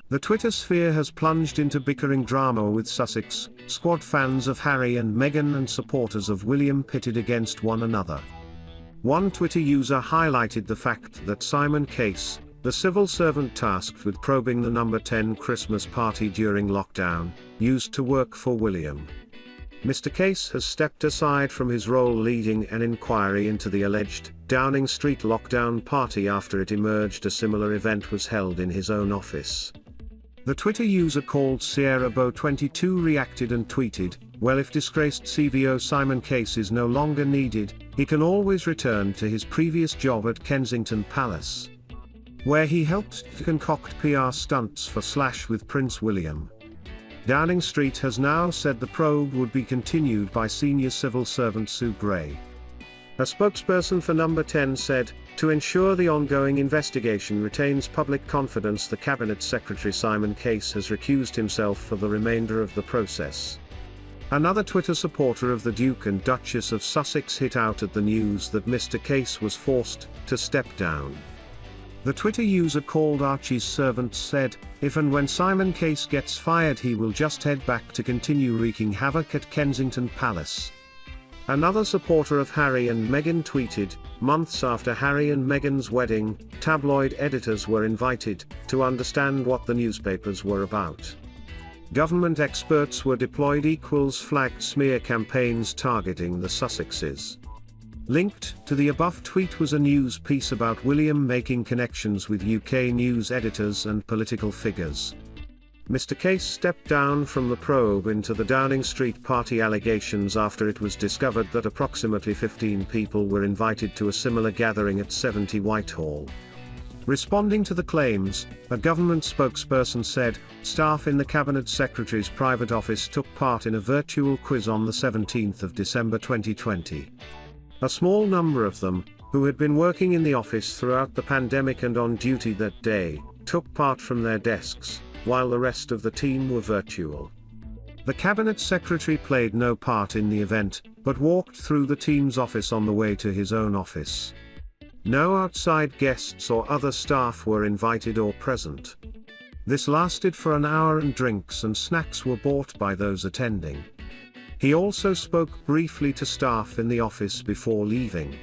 The Twitter sphere has plunged into bickering drama with Sussex squad fans of Harry and Meghan and supporters of William pitted against one another. One Twitter user highlighted the fact that Simon Case, the civil servant tasked with probing the number 10 Christmas party during lockdown, used to work for William. Mr. Case has stepped aside from his role leading an inquiry into the alleged Downing Street lockdown party after it emerged a similar event was held in his own office. The Twitter user called SierraBo22 reacted and tweeted, "Well, if disgraced CVO Simon Case is no longer needed, he can always return to his previous job at Kensington Palace, where he helped to concoct PR stunts for / with Prince William." Downing Street has now said the probe would be continued by senior civil servant Sue Gray. A spokesperson for Number 10 said, "To ensure the ongoing investigation retains public confidence, the Cabinet Secretary Simon Case has recused himself for the remainder of the process." Another Twitter supporter of the Duke and Duchess of Sussex hit out at the news that Mr. Case was forced to step down. The Twitter user called Archie's Servants said, "If and when Simon Case gets fired, he will just head back to continue wreaking havoc at Kensington Palace." Another supporter of Harry and Meghan tweeted, "Months after Harry and Meghan's wedding, tabloid editors were invited to understand what the newspapers were about. Government experts were deployed flagged smear campaigns targeting the Sussexes." Linked to the above tweet was a news piece about William making connections with UK news editors and political figures. Mr. Case stepped down from the probe into the Downing Street party allegations after it was discovered that approximately 15 people were invited to a similar gathering at 70 Whitehall. Responding to the claims, a government spokesperson said, "Staff in the Cabinet Secretary's private office took part in a virtual quiz on the 17th of December 2020. A small number of them, who had been working in the office throughout the pandemic and on duty that day, took part from their desks, while the rest of the team were virtual. The Cabinet Secretary played no part in the event, but walked through the team's office on the way to his own office. No outside guests or other staff were invited or present. This lasted for an hour and drinks and snacks were bought by those attending. He also spoke briefly to staff in the office before leaving."